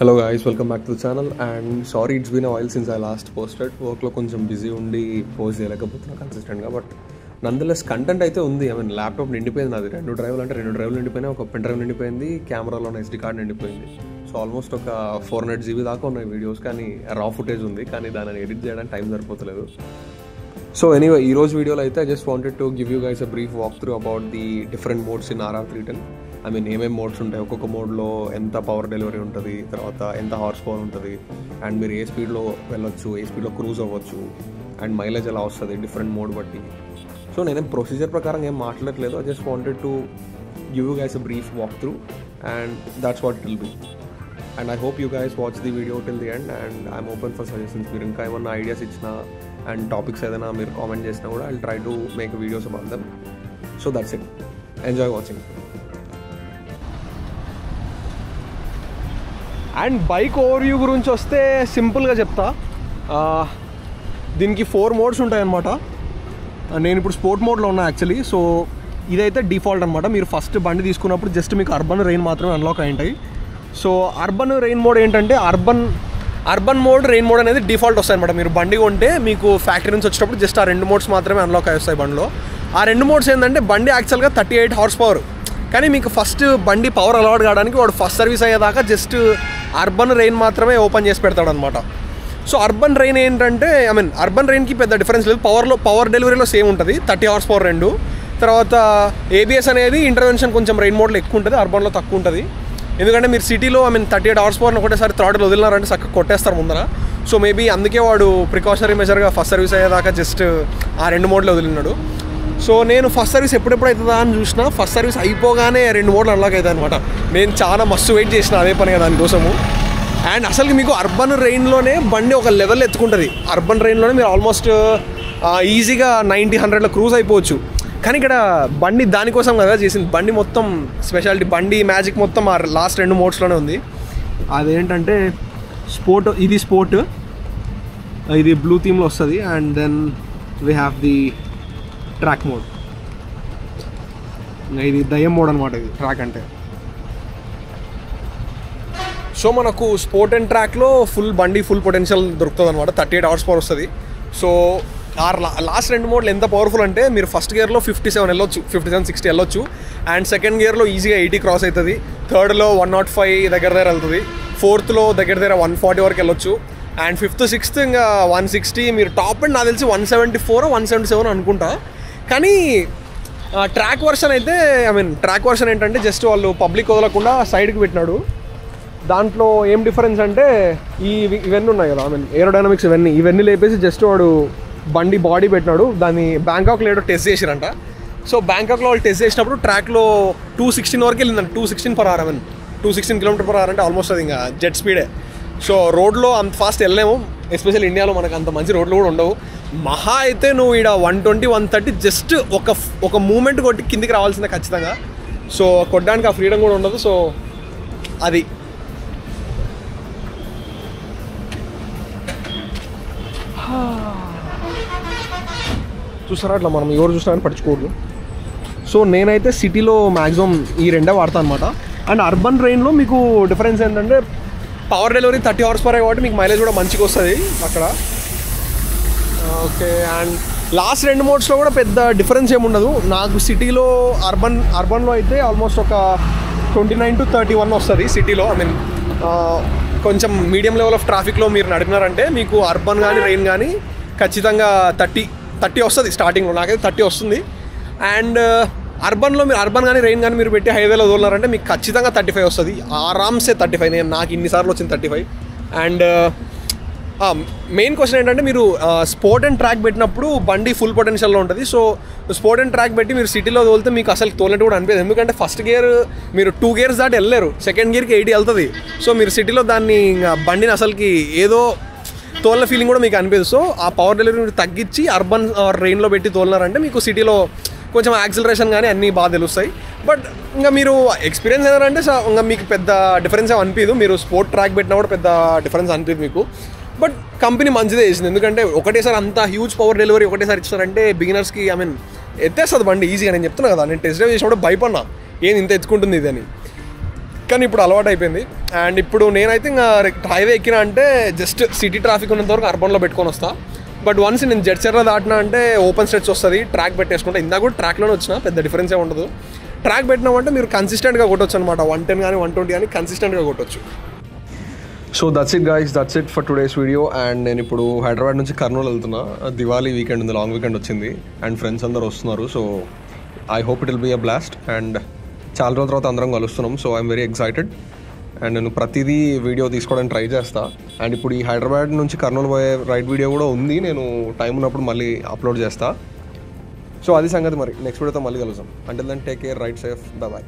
Hello guys, welcome back to the channel and sorry it's been a while since I last posted. Work lo koncham busy undi post cheyalekapotuna consistent ga but nonetheless content aithe undi. I mean laptop nindipayindi nadi rendu drive ante rendu drive nindipayina oka pen drive nindipayindi camera lo SD card nindipayindi so almost oka 400 GB daaka unnai videos kani raw footage undi kani danani edit cheyadaniki time saripotaledu. So anyway ee roju video lo aithe I just wanted to give you guys a brief walkthrough about the different modes in RR310. I mean ఏమేమి modes ఉంటాయి, ఒక్కొక్క మోడ్లో ఎంత power delivery ఉంటుంది, తర్వాత ఎంత horse power ఉంటుంది, and మీరు ఏ స్పీడ్లో వెళ్ళొచ్చు, ఏ స్పీడ్లో క్రూజ్ అవ్వచ్చు, అండ్ మైలేజ్ ఎలా వస్తుంది డిఫరెంట్ మోడ్ బట్టి. సో నేనేం ప్రొసీజర్ ప్రకారం ఏం మాట్లాడట్లేదు. I just wanted to give you guys a brief walk through and that's what it will be. And I hope you guys watch the video till the end and I'm open for suggestions. మీరు ఇంకా ఏమన్నా ideas ఇచ్చినా and topics ఏదైనా మీరు comment చేసినా కూడా I will try to make videos about them. So that's it. Enjoy watching. And bike overview గురించి వస్తే సింపుల్గా చెప్తా. దీనికి 4 మోడ్స్ ఉంటాయన్నమాట. నేను ఇప్పుడు స్పోర్ట్ మోడ్లో ఉన్నా యాక్చువల్లీ. సో ఇదైతే డిఫాల్ట్ అనమాట. మీరు ఫస్ట్ బండి తీసుకున్నప్పుడు జస్ట్ మీకు అర్బన్ రెయిన్ మాత్రమే అన్లాక్ అయి ఉంటాయి. సో అర్బన్ రెయిన్ మోడ్ ఏంటంటే అర్బన్ మోడ్ రెయిన్ మోడ్ అనేది డిఫాల్ట్ వస్తాయి అనమాట. మీరు బండి కొంటే మీకు ఫ్యాక్టరీ నుంచి వచ్చేటప్పుడు జస్ట్ ఆ 2 మోడ్స్ మాత్రమే అన్లాక్ అయి వస్తాయి బండిలో. ఆ 2 మోడ్స్ ఏంటంటే బండి యాక్చువల్గా 38 హార్స్ పవర్, కానీ మీకు ఫస్ట్ బండి పవర్ అలవాటు కావడానికి వాడు ఫస్ట్ సర్వీస్ అయ్యేదాకా జస్ట్ అర్బన్ రెయిన్ మాత్రమే ఓపెన్ చేసి పెడతాడు అనమాట. సో అర్బన్ రెయిన్ ఏంటంటే అర్బన్ రెయిన్కి పెద్ద డిఫరెన్స్ లేదు. పవర్ డెలివరీలో సేమ్ ఉంటుంది, 30 హార్స్ పవర్ 2. తర్వాత ఏబిఎస్ అనేది ఇంటర్వెన్షన్ కొంచెం రెయిన్ మోడ్లో ఎక్కువ ఉంటుంది, అర్బన్లో తక్కువ ఉంటుంది. ఎందుకంటే మీరు సిటీలో 38 హార్స్ పవర్ని ఒకటేసారి థ్రాటిల్ వదిలినారంటే చక్కగా కొట్టేస్తారు ముందర. సో మేబీ అందుకే వాడు ప్రికాషనరీ మెజర్గా ఫస్ట్ సర్వీస్ అయ్యేదాకా జస్ట్ ఆ 2 మోడ్లో వదిలినాడు. సో నేను ఫస్ట్ సర్వీస్ ఎప్పుడెప్పుడు అవుతుందా అని చూసినా ఫస్ట్ సర్వీస్ అయిపోగానే 2 మోడ్లు అన్లాక్ అవుతాయి అనమాట. నేను చాలా మస్తు వెయిట్ చేసిన అదే పనిగా దానికోసము. అండ్ అసలు మీకు అర్బన్ రెయిన్లోనే బండి ఒక లెవెల్ ఎత్తుకుంటుంది. అర్బన్ రెయిన్లోనే మీరు ఆల్మోస్ట్ ఈజీగా 90-100లో క్రూజ్ అయిపోవచ్చు. కానీ ఇక్కడ బండి దానికోసం కదా చేసింది. బండి మొత్తం స్పెషాలిటీ, బండి మ్యాజిక్ మొత్తం ఆ లాస్ట్ 2 మోడ్స్లోనే ఉంది. అదేంటంటే స్పోర్ట్, ఇది స్పోర్ట్, ఇది బ్లూ థీమ్లో వస్తుంది. And then we have the track mode. ఇది దయ్యం మోడ్ అనమాట. ఇది ట్రాక్ అంటే. సో మనకు స్పోర్ట్ అండ్ ట్రాక్లో బండి ఫుల్ పొటెన్షియల్ దొరుకుతుంది అనమాట. 38 హార్స్ పవర్ వస్తుంది. సో లాస్ట్ 2 మోడ్లు ఎంత పవర్ఫుల్ అంటే మీరు ఫస్ట్ గేర్లో 57 వెళ్ళొచ్చు, 57-60 వెళ్ళొచ్చు. అండ్ సెకండ్ గేర్లో ఈజీగా 80 క్రాస్ అవుతుంది. థర్డ్లో 105 దగ్గర వెళ్తుంది. ఫోర్త్లో దగ్గర 140 వరకు వెళ్ళొచ్చు. అండ్ 5th 6th ఇంకా 160. మీరు టాప్ అండ్ నాకు తెలిసి 174 177 అనుకుంటా. కానీ ట్రాక్ వర్షన్ అయితే ట్రాక్ వర్షన్ ఏంటంటే జస్ట్ వాళ్ళు పబ్లిక్ వదలకుండా సైడ్కి పెట్టినాడు. దాంట్లో ఏం డిఫరెన్స్ అంటే ఇవన్నీ ఉన్నాయి కదా, ఏరోడైనమిక్స్ ఇవన్నీ లేపేసి జస్ట్ వాడు బండి బాడీ పెట్టినాడు. దాన్ని బ్యాంకాక్లో ఏదో టెస్ట్ చేసిరంట. సో బ్యాంకాక్లో వాళ్ళు టెస్ట్ చేసినప్పుడు ట్రాక్లో 216 వరకు వెళ్ళిందంట. 216 per hour 216 km/h అంటే ఆల్మోస్ట్ అది ఇంకా జెట్ స్పీడే. సో రోడ్లో అంత ఫాస్ట్ వెళ్ళలేము, ఎస్పెషల్ ఇండియాలో మనకు అంత మంచి రోడ్లు కూడా ఉండవు. మహా అయితే నువ్వు ఇక్కడ 120-130 జస్ట్ ఒక మూమెంట్ కొట్టి కిందికి రావాల్సిందే ఖచ్చితంగా. సో కొట్టడానికి ఆ ఫ్రీడమ్ కూడా ఉండదు. సో అది చూసారా, అట్లా మనం ఎవరు చూసినా కానీ పట్టించుకోవద్దు. సో నేనైతే సిటీలో మ్యాక్సిమం ఈ 2 వాడతాను అనమాట. అండ్ అర్బన్ రెయిన్లో మీకు డిఫరెన్స్ ఏంటంటే పవర్ డెలివరీ 30 హార్స్ పవర్ కాబట్టి మీకు మైలేజ్ కూడా మంచిగా వస్తుంది అక్కడ. ఓకే. అండ్ లాస్ట్ 2 మోడ్స్లో కూడా పెద్ద డిఫరెన్స్ ఏముండదు. నాకు సిటీలో అర్బన్లో అయితే ఆల్మోస్ట్ ఒక 29-31 వస్తుంది సిటీలో. కొంచెం మీడియం లెవెల్ ఆఫ్ ట్రాఫిక్లో మీరు నడిపినారంటే మీకు అర్బన్ కానీ రెయిన్ కానీ ఖచ్చితంగా 30 వస్తుంది స్టార్టింగ్లో. నాకైతే 30 వస్తుంది. అండ్ అర్బన్లో మీరు అర్బన్ కానీ రెయిన్ కానీ మీరు పెట్టి హైవేలో వదిలినారంటే మీకు ఖచ్చితంగా 35 వస్తుంది ఆరామ్సే. 35 నాకు ఇన్నిసార్లు వచ్చింది 35. అండ్ మెయిన్ క్వశ్చన్ ఏంటంటే మీరు స్పోర్ట్ అండ్ ట్రాక్ పెట్టినప్పుడు బండి ఫుల్ పొటెన్షియల్లో ఉంటుంది. సో స్పోర్ట్ అండ్ ట్రాక్ పెట్టి మీరు సిటీలో తోలితే మీకు అసలు తోలినట్టు కూడా అనిపించదు. ఎందుకంటే ఫస్ట్ గేర్ మీరు 2 గేర్స్ దాటి వెళ్ళలేరు, సెకండ్ గేర్కి 80 వెళ్తుంది. సో మీరు సిటీలో దాన్ని బండిని అసలుకి ఏదో తోలిన ఫీలింగ్ కూడా మీకు అనిపించదు. సో ఆ పవర్ డెలివరీ మీరు తగ్గించి అర్బన్ రెయిన్లో పెట్టి తోలినారంటే మీకు సిటీలో కొంచెం యాక్సిలరేషన్ కానీ అన్నీ బాగా తెలుస్తాయి. బట్ ఇంకా మీరు ఎక్స్పీరియన్స్ అయినారంటే ఇంకా మీకు పెద్ద డిఫరెన్స్ ఏమి అనిపించదు. మీరు స్పోర్ట్ ట్రాక్ పెట్టినా కూడా పెద్ద డిఫరెన్స్ అనిపించదు మీకు. బట్ కంపెనీ మంచిదే చేసింది. ఎందుకంటే ఒకటేసారి అంత హ్యూజ్ పవర్ డెలివరీ ఒకటేసారి ఇచ్చారంటే బిగినర్స్కి ఎత్తేస్తుంది బండి ఈజీగా. నేను చెప్తున్నా కదా, నేను టెస్ట్ డ్రైవ్ చేసినప్పుడు భయపడినా ఏంది ఇంత ఎత్తుకుంటుంది ఇది అని. కానీ ఇప్పుడు అలవాటు అయిపోయింది. అండ్ ఇప్పుడు నేనైతే ఇంకా హైవే ఎక్కినా అంటే జస్ట్ సిటీ ట్రాఫిక్ ఉన్నంత వరకు అర్బన్లో పెట్టుకొని వస్తాను. బట్ వన్స్ నేను జడ్చర్ల దాటినా అంటే ఓపెన్ స్ట్రెచ్ వస్తుంది, ట్రాక్ పెట్టేసుకుంటా. ఇందాక కూడా ట్రాక్లోనే వచ్చిన, పెద్ద డిఫరెన్స్ ఏమి ఉండదు. ట్రాక్ పెట్టినామంటే మీరు కన్సిస్టెంట్గా కొట్టొచ్చు అనమాట. 110 కానీ 120 కానీ కన్సిస్టెంట్గా కొట్టొచ్చు. So that's it guys, that's it for today's video. And నేను ఇప్పుడు హైదరాబాద్ నుంచి కర్నూలు వెళ్తున్నా. దివాళీ వీకెండ్ ఉంది, లాంగ్ వీకెండ్ వచ్చింది అండ్ ఫ్రెండ్స్ అందరూ వస్తున్నారు. So I hope it will be a blast. And చాలా రోజుల తర్వాత అందరం కలుస్తున్నాం. So I'm very excited. And నేను ప్రతిదీ వీడియో తీసుకోవడానికి ట్రై చేస్తా. అండ్ ఇప్పుడు ఈ హైదరాబాద్ నుంచి కర్నూలు పోయే రైడ్ వీడియో కూడా ఉంది, నేను టైం ఉన్నప్పుడు మళ్ళీ అప్లోడ్ చేస్తా. సో అది సంగతి. మరి నెక్స్ట్ వీడియోతో మళ్ళీ కలుద్దాం. Until then take care, ride safe, bye bye.